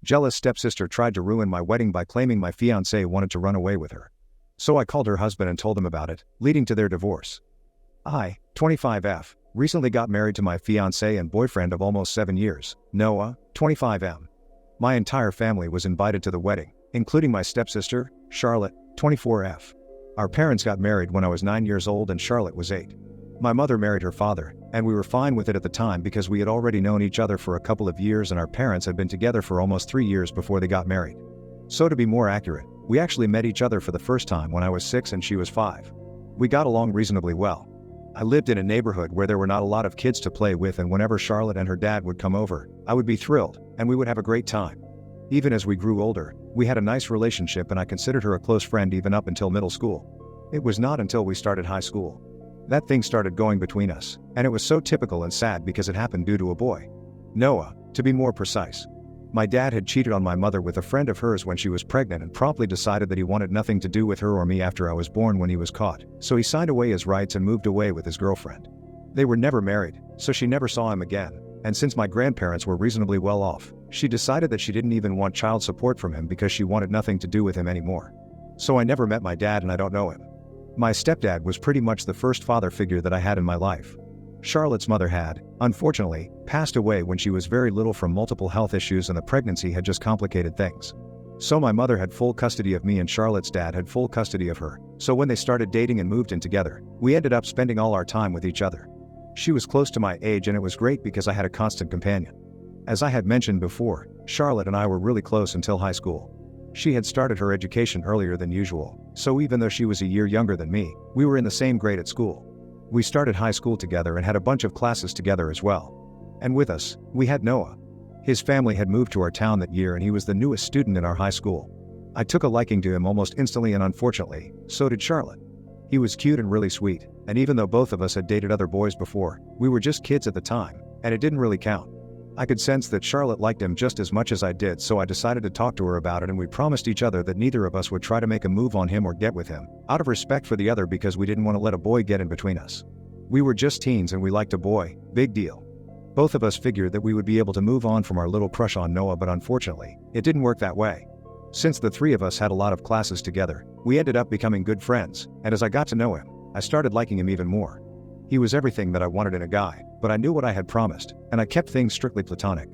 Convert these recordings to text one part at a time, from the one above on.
Jealous stepsister tried to ruin my wedding by claiming my fiancé wanted to run away with her. So I called her husband and told him about it, leading to their divorce. I, 25F, recently got married to my fiancé and boyfriend of almost 7 years, Noah, 25M. My entire family was invited to the wedding, including my stepsister, Charlotte, 24F. Our parents got married when I was 9 years old and Charlotte was 8. My mother married her father, and we were fine with it at the time because we had already known each other for a couple of years and our parents had been together for almost 3 years before they got married. So to be more accurate, we actually met each other for the first time when I was 6 and she was 5. We got along reasonably well. I lived in a neighborhood where there were not a lot of kids to play with, and whenever Charlotte and her dad would come over, I would be thrilled, and we would have a great time. Even as we grew older, we had a nice relationship and I considered her a close friend even up until middle school. It was not until we started high school that things started going between us, and it was so typical and sad because it happened due to a boy. Noah, to be more precise. My dad had cheated on my mother with a friend of hers when she was pregnant and promptly decided that he wanted nothing to do with her or me after I was born when he was caught, so he signed away his rights and moved away with his girlfriend. They were never married, so she never saw him again, and since my grandparents were reasonably well off, she decided that she didn't even want child support from him because she wanted nothing to do with him anymore. So I never met my dad and I don't know him. My stepdad was pretty much the first father figure that I had in my life. Charlotte's mother had, unfortunately, passed away when she was very little from multiple health issues and the pregnancy had just complicated things. So my mother had full custody of me and Charlotte's dad had full custody of her, so when they started dating and moved in together, we ended up spending all our time with each other. She was close to my age and it was great because I had a constant companion. As I had mentioned before, Charlotte and I were really close until high school. She had started her education earlier than usual, so even though she was a year younger than me, we were in the same grade at school. We started high school together and had a bunch of classes together as well. And with us, we had Noah. His family had moved to our town that year and he was the newest student in our high school. I took a liking to him almost instantly and unfortunately, so did Charlotte. He was cute and really sweet, and even though both of us had dated other boys before, we were just kids at the time, and it didn't really count. I could sense that Charlotte liked him just as much as I did, so I decided to talk to her about it and we promised each other that neither of us would try to make a move on him or get with him, out of respect for the other because we didn't want to let a boy get in between us. We were just teens and we liked a boy, big deal. Both of us figured that we would be able to move on from our little crush on Noah, but unfortunately, it didn't work that way. Since the three of us had a lot of classes together, we ended up becoming good friends, and as I got to know him, I started liking him even more. He was everything that I wanted in a guy, but I knew what I had promised, and I kept things strictly platonic.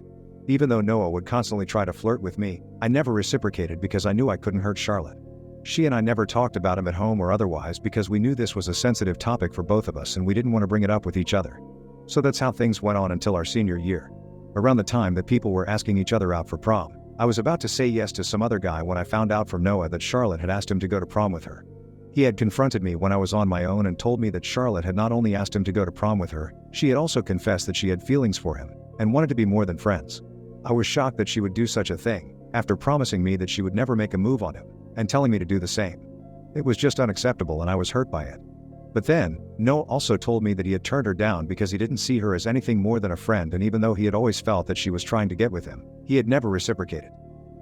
Even though Noah would constantly try to flirt with me, I never reciprocated because I knew I couldn't hurt Charlotte. She and I never talked about him at home or otherwise because we knew this was a sensitive topic for both of us and we didn't want to bring it up with each other. So that's how things went on until our senior year. Around the time that people were asking each other out for prom, I was about to say yes to some other guy when I found out from Noah that Charlotte had asked him to go to prom with her. He had confronted me when I was on my own and told me that Charlotte had not only asked him to go to prom with her, she had also confessed that she had feelings for him and wanted to be more than friends. I was shocked that she would do such a thing, after promising me that she would never make a move on him, and telling me to do the same. It was just unacceptable and I was hurt by it. But then, Noah also told me that he had turned her down because he didn't see her as anything more than a friend, and even though he had always felt that she was trying to get with him, he had never reciprocated.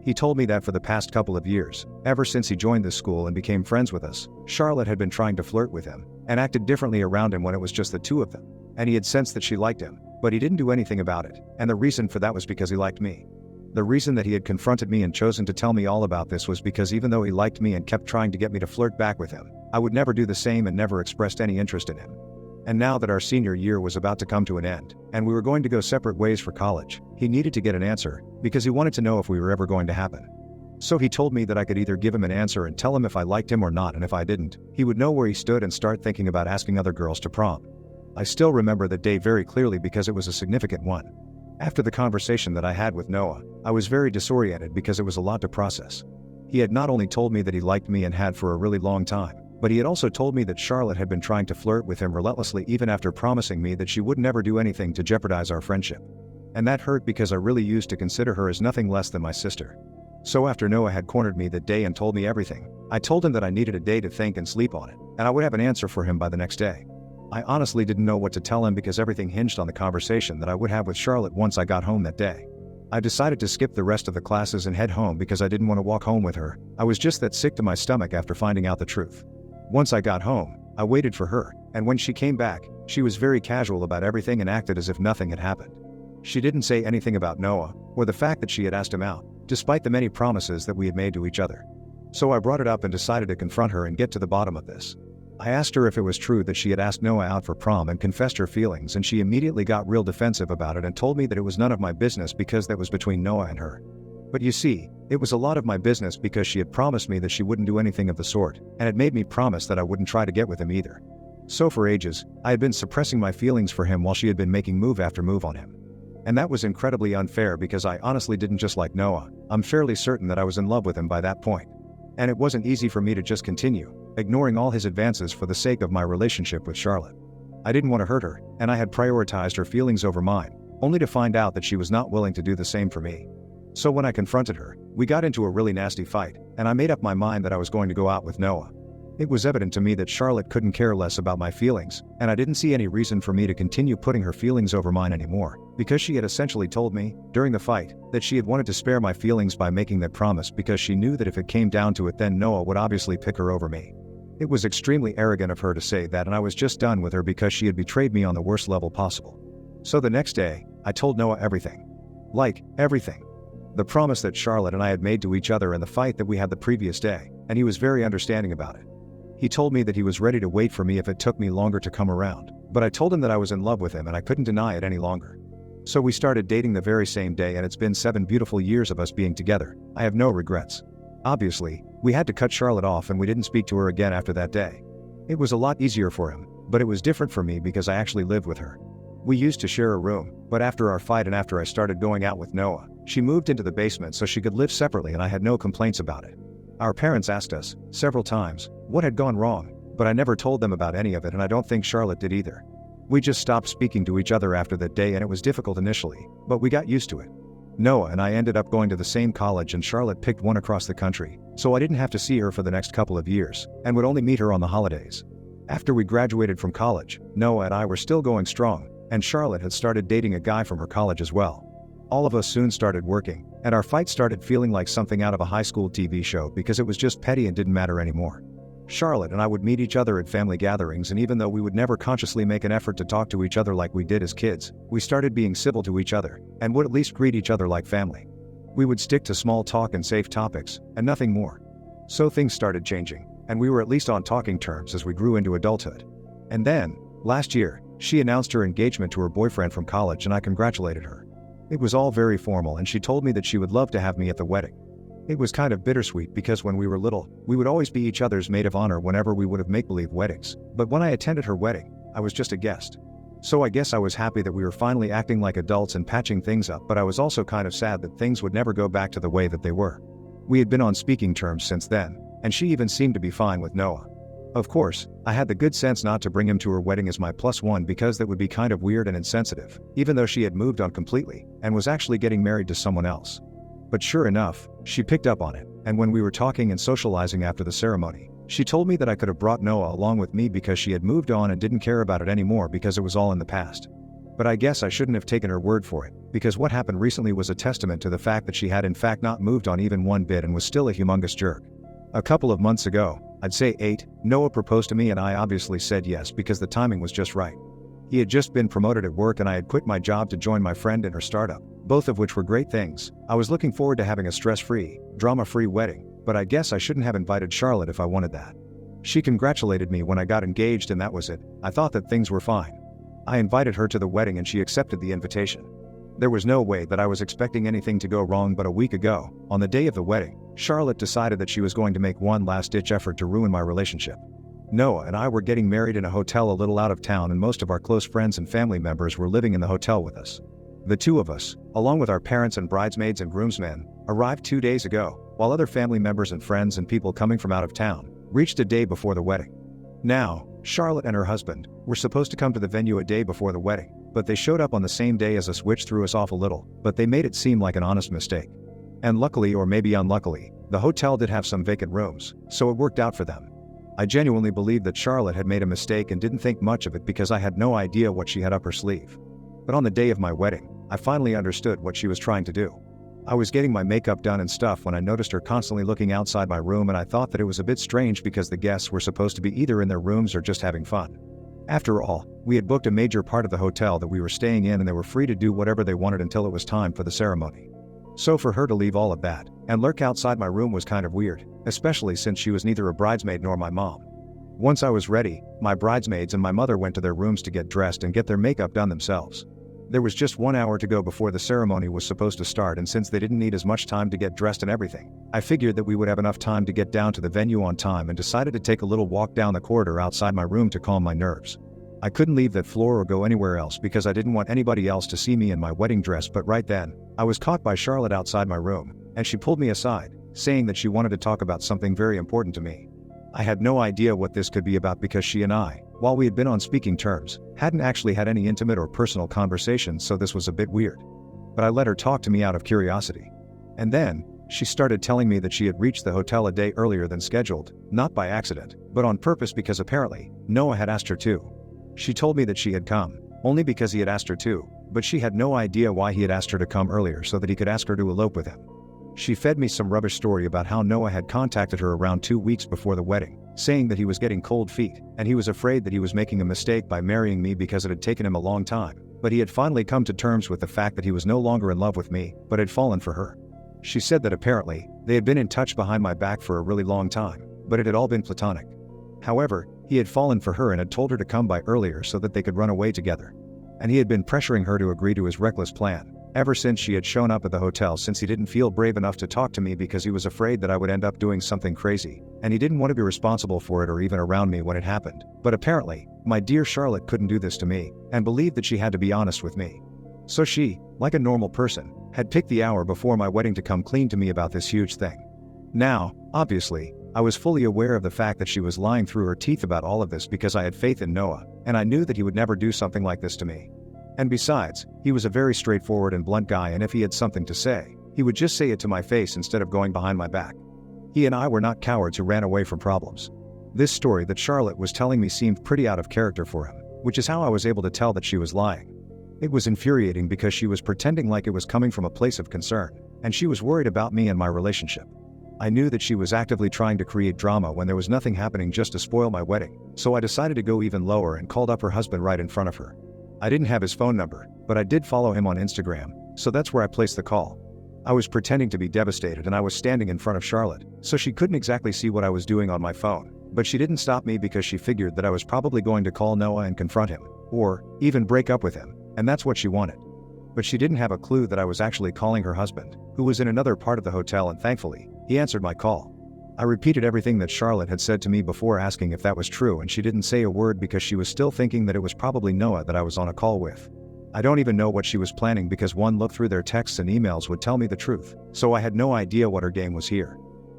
He told me that for the past couple of years, ever since he joined this school and became friends with us, Charlotte had been trying to flirt with him, and acted differently around him when it was just the two of them, and he had sensed that she liked him, but he didn't do anything about it, and the reason for that was because he liked me. The reason that he had confronted me and chosen to tell me all about this was because even though he liked me and kept trying to get me to flirt back with him, I would never do the same and never expressed any interest in him. And now that our senior year was about to come to an end, and we were going to go separate ways for college, he needed to get an answer, because he wanted to know if we were ever going to happen. So he told me that I could either give him an answer and tell him if I liked him or not, and if I didn't, he would know where he stood and start thinking about asking other girls to prom. I still remember that day very clearly because it was a significant one. After the conversation that I had with Noah, I was very disoriented because it was a lot to process. He had not only told me that he liked me and had for a really long time, but he had also told me that Charlotte had been trying to flirt with him relentlessly even after promising me that she would never do anything to jeopardize our friendship. And that hurt because I really used to consider her as nothing less than my sister. So after Noah had cornered me that day and told me everything, I told him that I needed a day to think and sleep on it, and I would have an answer for him by the next day. I honestly didn't know what to tell him because everything hinged on the conversation that I would have with Charlotte once I got home that day. I decided to skip the rest of the classes and head home because I didn't want to walk home with her. I was just that sick to my stomach after finding out the truth. Once I got home, I waited for her, and when she came back, she was very casual about everything and acted as if nothing had happened. She didn't say anything about Noah, or the fact that she had asked him out, despite the many promises that we had made to each other. So I brought it up and decided to confront her and get to the bottom of this. I asked her if it was true that she had asked Noah out for prom and confessed her feelings, and she immediately got real defensive about it and told me that it was none of my business because that was between Noah and her. But you see, it was a lot of my business because she had promised me that she wouldn't do anything of the sort, and had made me promise that I wouldn't try to get with him either. So for ages, I had been suppressing my feelings for him while she had been making move after move on him. And that was incredibly unfair because I honestly didn't just like Noah, I'm fairly certain that I was in love with him by that point. And it wasn't easy for me to just continue, ignoring all his advances for the sake of my relationship with Charlotte. I didn't want to hurt her, and I had prioritized her feelings over mine, only to find out that she was not willing to do the same for me. So when I confronted her, we got into a really nasty fight, and I made up my mind that I was going to go out with Noah. It was evident to me that Charlotte couldn't care less about my feelings, and I didn't see any reason for me to continue putting her feelings over mine anymore, because she had essentially told me, during the fight, that she had wanted to spare my feelings by making that promise because she knew that if it came down to it then Noah would obviously pick her over me. It was extremely arrogant of her to say that, and I was just done with her because she had betrayed me on the worst level possible. So the next day, I told Noah everything. Like, everything. The promise that Charlotte and I had made to each other and the fight that we had the previous day, and he was very understanding about it. He told me that he was ready to wait for me if it took me longer to come around, but I told him that I was in love with him and I couldn't deny it any longer. So we started dating the very same day, and it's been 7 beautiful years of us being together. I have no regrets. Obviously, we had to cut Charlotte off and we didn't speak to her again after that day. It was a lot easier for him, but it was different for me because I actually lived with her. We used to share a room, but after our fight and after I started going out with Noah, she moved into the basement so she could live separately, and I had no complaints about it. Our parents asked us, several times, what had gone wrong, but I never told them about any of it, and I don't think Charlotte did either. We just stopped speaking to each other after that day, and it was difficult initially, but we got used to it. Noah and I ended up going to the same college, and Charlotte picked one across the country, so I didn't have to see her for the next couple of years, and would only meet her on the holidays. After we graduated from college, Noah and I were still going strong, and Charlotte had started dating a guy from her college as well. All of us soon started working, and our fight started feeling like something out of a high school TV show because it was just petty and didn't matter anymore. Charlotte and I would meet each other at family gatherings, and even though we would never consciously make an effort to talk to each other like we did as kids, we started being civil to each other, and would at least greet each other like family. We would stick to small talk and safe topics, and nothing more. So things started changing, and we were at least on talking terms as we grew into adulthood. And then, last year, she announced her engagement to her boyfriend from college, and I congratulated her. It was all very formal, and she told me that she would love to have me at the wedding. It was kind of bittersweet because when we were little, we would always be each other's maid of honor whenever we would have make-believe weddings, but when I attended her wedding, I was just a guest. So I guess I was happy that we were finally acting like adults and patching things up, but I was also kind of sad that things would never go back to the way that they were. We had been on speaking terms since then, and she even seemed to be fine with Noah. Of course, I had the good sense not to bring him to her wedding as my +1 because that would be kind of weird and insensitive, even though she had moved on completely, and was actually getting married to someone else. But sure enough, she picked up on it, and when we were talking and socializing after the ceremony, she told me that I could have brought Noah along with me because she had moved on and didn't care about it anymore because it was all in the past. But I guess I shouldn't have taken her word for it, because what happened recently was a testament to the fact that she had in fact not moved on even one bit and was still a humongous jerk. A couple of months ago, I'd say 8, Noah proposed to me, and I obviously said yes because the timing was just right. He had just been promoted at work and I had quit my job to join my friend in her startup, both of which were great things. I was looking forward to having a stress-free, drama-free wedding, but I guess I shouldn't have invited Charlotte if I wanted that. She congratulated me when I got engaged and that was it. I thought that things were fine. I invited her to the wedding and she accepted the invitation. There was no way that I was expecting anything to go wrong, but a week ago, on the day of the wedding, Charlotte decided that she was going to make one last-ditch effort to ruin my relationship. Noah and I were getting married in a hotel a little out of town, and most of our close friends and family members were living in the hotel with us. The two of us, along with our parents and bridesmaids and groomsmen, arrived 2 days ago, while other family members and friends and people coming from out of town reached a day before the wedding. Now, Charlotte and her husband were supposed to come to the venue a day before the wedding, but they showed up on the same day as us, which threw us off a little, but they made it seem like an honest mistake. And luckily, or maybe unluckily, the hotel did have some vacant rooms, so it worked out for them. I genuinely believe that Charlotte had made a mistake and didn't think much of it because I had no idea what she had up her sleeve. But on the day of my wedding, I finally understood what she was trying to do. I was getting my makeup done and stuff when I noticed her constantly looking outside my room, and I thought that it was a bit strange because the guests were supposed to be either in their rooms or just having fun. After all, we had booked a major part of the hotel that we were staying in and they were free to do whatever they wanted until it was time for the ceremony. So for her to leave all of that and lurk outside my room was kind of weird, especially since she was neither a bridesmaid nor my mom. Once I was ready, my bridesmaids and my mother went to their rooms to get dressed and get their makeup done themselves. There was just 1 hour to go before the ceremony was supposed to start, and since they didn't need as much time to get dressed and everything, I figured that we would have enough time to get down to the venue on time and decided to take a little walk down the corridor outside my room to calm my nerves. I couldn't leave that floor or go anywhere else because I didn't want anybody else to see me in my wedding dress, but right then, I was caught by Charlotte outside my room, and she pulled me aside, saying that she wanted to talk about something very important to me. I had no idea what this could be about because she and I, while we had been on speaking terms, hadn't actually had any intimate or personal conversations, so this was a bit weird. But I let her talk to me out of curiosity. And then, she started telling me that she had reached the hotel a day earlier than scheduled, not by accident, but on purpose because apparently, Noah had asked her to. She told me that she had come, only because he had asked her to, but she had no idea why he had asked her to come earlier so that he could ask her to elope with him. She fed me some rubbish story about how Noah had contacted her around 2 weeks before the wedding, saying that he was getting cold feet, and he was afraid that he was making a mistake by marrying me because it had taken him a long time, but he had finally come to terms with the fact that he was no longer in love with me, but had fallen for her. She said that apparently, they had been in touch behind my back for a really long time, but it had all been platonic. However, he had fallen for her and had told her to come by earlier so that they could run away together. And he had been pressuring her to agree to his reckless plan ever since she had shown up at the hotel, since he didn't feel brave enough to talk to me because he was afraid that I would end up doing something crazy, and he didn't want to be responsible for it or even around me when it happened. But apparently, my dear Charlotte couldn't do this to me, and believed that she had to be honest with me. So she, like a normal person, had picked the hour before my wedding to come clean to me about this huge thing. Now, obviously, I was fully aware of the fact that she was lying through her teeth about all of this because I had faith in Noah, and I knew that he would never do something like this to me. And besides, he was a very straightforward and blunt guy, and if he had something to say, he would just say it to my face instead of going behind my back. He and I were not cowards who ran away from problems. This story that Charlotte was telling me seemed pretty out of character for him, which is how I was able to tell that she was lying. It was infuriating because she was pretending like it was coming from a place of concern, and she was worried about me and my relationship. I knew that she was actively trying to create drama when there was nothing happening just to spoil my wedding, so I decided to go even lower and called up her husband right in front of her. I didn't have his phone number, but I did follow him on Instagram, so that's where I placed the call. I was pretending to be devastated and I was standing in front of Charlotte, so she couldn't exactly see what I was doing on my phone, but she didn't stop me because she figured that I was probably going to call Noah and confront him, or even break up with him, and that's what she wanted. But she didn't have a clue that I was actually calling her husband, who was in another part of the hotel, and thankfully, he answered my call. I repeated everything that Charlotte had said to me before asking if that was true, and she didn't say a word because she was still thinking that it was probably Noah that I was on a call with. I don't even know what she was planning because one look through their texts and emails would tell me the truth, so I had no idea what her game was here.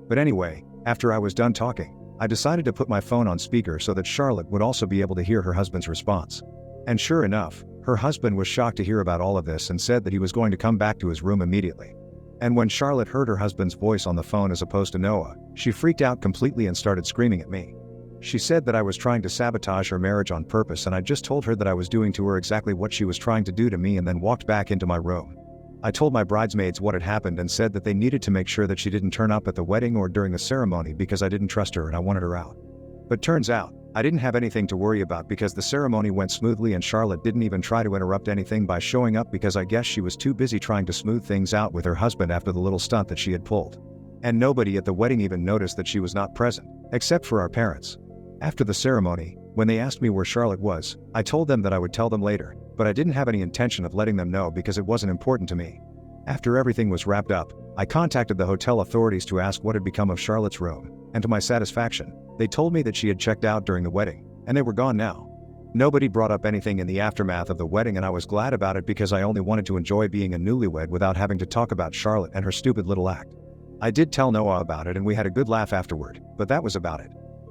But anyway, after I was done talking, I decided to put my phone on speaker so that Charlotte would also be able to hear her husband's response. And sure enough, her husband was shocked to hear about all of this and said that he was going to come back to his room immediately. And when Charlotte heard her husband's voice on the phone as opposed to Noah, she freaked out completely and started screaming at me. She said that I was trying to sabotage her marriage on purpose, and I just told her that I was doing to her exactly what she was trying to do to me, and then walked back into my room. I told my bridesmaids what had happened and said that they needed to make sure that she didn't turn up at the wedding or during the ceremony because I didn't trust her and I wanted her out. But turns out, I didn't have anything to worry about because the ceremony went smoothly and Charlotte didn't even try to interrupt anything by showing up because I guess she was too busy trying to smooth things out with her husband after the little stunt that she had pulled. And nobody at the wedding even noticed that she was not present, except for our parents. After the ceremony, when they asked me where Charlotte was, I told them that I would tell them later, but I didn't have any intention of letting them know because it wasn't important to me. After everything was wrapped up, I contacted the hotel authorities to ask what had become of Charlotte's room, and to my satisfaction, they told me that she had checked out during the wedding, and they were gone now. Nobody brought up anything in the aftermath of the wedding, and I was glad about it because I only wanted to enjoy being a newlywed without having to talk about Charlotte and her stupid little act. I did tell Noah about it and we had a good laugh afterward, but that was about it.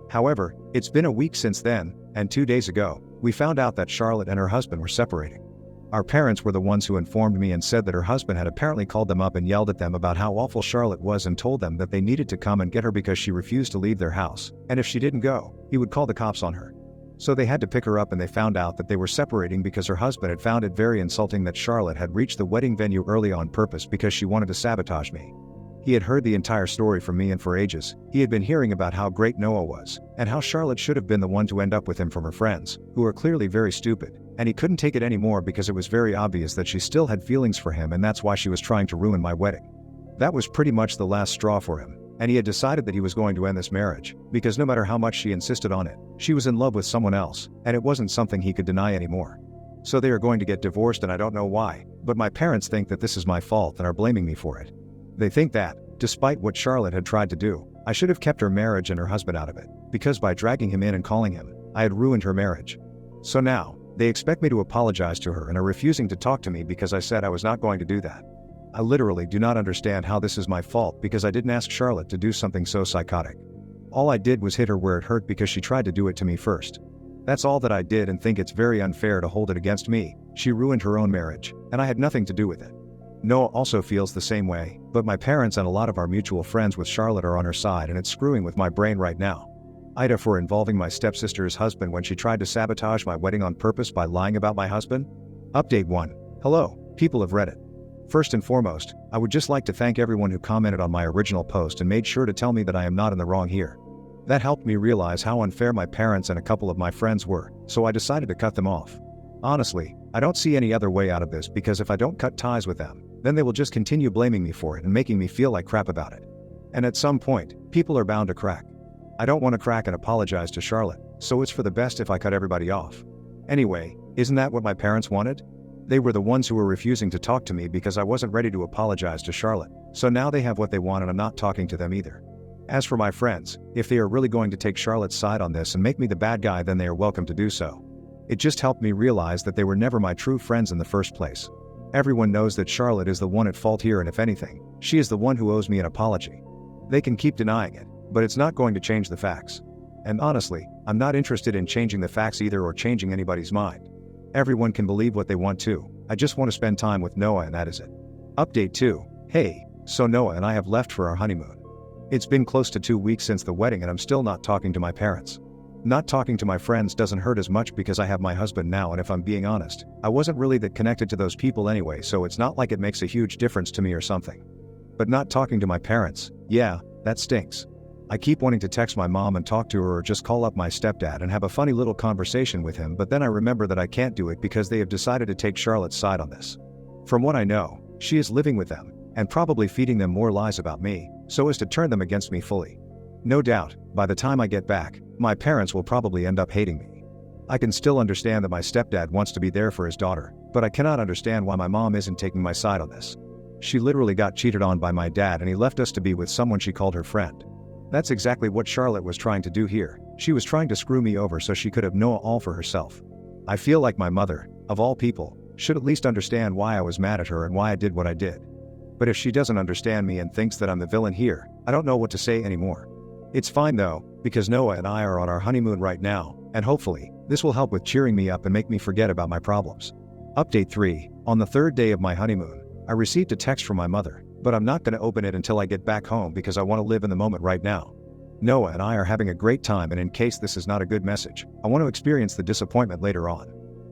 However, it's been a week since then, and 2 days ago, we found out that Charlotte and her husband were separating. Our parents were the ones who informed me and said that her husband had apparently called them up and yelled at them about how awful Charlotte was and told them that they needed to come and get her because she refused to leave their house, and if she didn't go, he would call the cops on her. So they had to pick her up, and they found out that they were separating because her husband had found it very insulting that Charlotte had reached the wedding venue early on purpose because she wanted to sabotage me. He had heard the entire story from me, and for ages, he had been hearing about how great Noah was, and how Charlotte should have been the one to end up with him from her friends, who were clearly very stupid, and he couldn't take it anymore because it was very obvious that she still had feelings for him, and that's why she was trying to ruin my wedding. That was pretty much the last straw for him, and he had decided that he was going to end this marriage, because no matter how much she insisted on it, she was in love with someone else, and it wasn't something he could deny anymore. So they are going to get divorced, and I don't know why, but my parents think that this is my fault and are blaming me for it. They think that, despite what Charlotte had tried to do, I should have kept her marriage and her husband out of it, because by dragging him in and calling him, I had ruined her marriage. So now, they expect me to apologize to her and are refusing to talk to me because I said I was not going to do that. I literally do not understand how this is my fault because I didn't ask Charlotte to do something so psychotic. All I did was hit her where it hurt because she tried to do it to me first. That's all that I did, and think it's very unfair to hold it against me. She ruined her own marriage, and I had nothing to do with it. Noah also feels the same way, but my parents and a lot of our mutual friends with Charlotte are on her side, and it's screwing with my brain right now. Ida for involving my stepsister's husband when she tried to sabotage my wedding on purpose by lying about my husband. Update 1. Hello, people of Reddit. First and foremost, I would just like to thank everyone who commented on my original post and made sure to tell me that I am not in the wrong here. That helped me realize how unfair my parents and a couple of my friends were, so I decided to cut them off. Honestly, I don't see any other way out of this, because if I don't cut ties with them, then they will just continue blaming me for it and making me feel like crap about it. And at some point, people are bound to crack. I don't want to crack and apologize to Charlotte, so it's for the best if I cut everybody off. Anyway, isn't that what my parents wanted? They were the ones who were refusing to talk to me because I wasn't ready to apologize to Charlotte, so now they have what they want and I'm not talking to them either. As for my friends, if they are really going to take Charlotte's side on this and make me the bad guy, then they are welcome to do so. It just helped me realize that they were never my true friends in the first place. Everyone knows that Charlotte is the one at fault here, and if anything, she is the one who owes me an apology. They can keep denying it, but it's not going to change the facts. And honestly, I'm not interested in changing the facts either or changing anybody's mind. Everyone can believe what they want to. I just want to spend time with Noah, and that is it. Update 2. Hey, so Noah and I have left for our honeymoon. It's been close to 2 weeks since the wedding and I'm still not talking to my parents. Not talking to my friends doesn't hurt as much because I have my husband now, and if I'm being honest, I wasn't really that connected to those people anyway, so it's not like it makes a huge difference to me or something. But not talking to my parents, yeah, that stinks. I keep wanting to text my mom and talk to her, or just call up my stepdad and have a funny little conversation with him, but then I remember that I can't do it because they have decided to take Charlotte's side on this. From what I know, she is living with them, and probably feeding them more lies about me, so as to turn them against me fully. No doubt, by the time I get back, my parents will probably end up hating me. I can still understand that my stepdad wants to be there for his daughter, but I cannot understand why my mom isn't taking my side on this. She literally got cheated on by my dad and he left us to be with someone she called her friend. That's exactly what Charlotte was trying to do here. She was trying to screw me over so she could have Noah all for herself. I feel like my mother, of all people, should at least understand why I was mad at her and why I did what I did. But if she doesn't understand me and thinks that I'm the villain here, I don't know what to say anymore. It's fine though, because Noah and I are on our honeymoon right now, and hopefully, this will help with cheering me up and make me forget about my problems. Update 3. On the third day of my honeymoon, I received a text from my mother, but I'm not going to open it until I get back home because I want to live in the moment right now. Noah and I are having a great time, and in case this is not a good message, I want to experience the disappointment later on.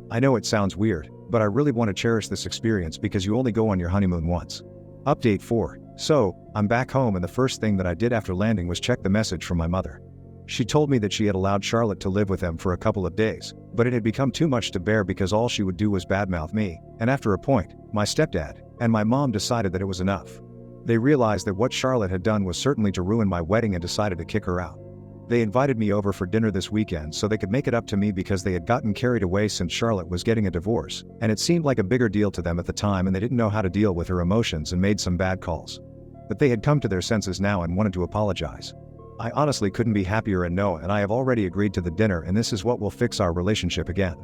I know it sounds weird, but I really want to cherish this experience because you only go on your honeymoon once. Update 4. So, I'm back home, and the first thing that I did after landing was check the message from my mother. She told me that she had allowed Charlotte to live with them for a couple of days, but it had become too much to bear because all she would do was badmouth me, and after a point, my stepdad and my mom decided that it was enough. They realized that what Charlotte had done was certainly to ruin my wedding and decided to kick her out. They invited me over for dinner this weekend so they could make it up to me because they had gotten carried away since Charlotte was getting a divorce, and it seemed like a bigger deal to them at the time, and they didn't know how to deal with her emotions and made some bad calls. But they had come to their senses now and wanted to apologize. I honestly couldn't be happier, and Noah and I have already agreed to the dinner, and this is what will fix our relationship again.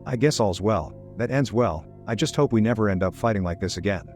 I guess all's well, that ends well. I just hope we never end up fighting like this again.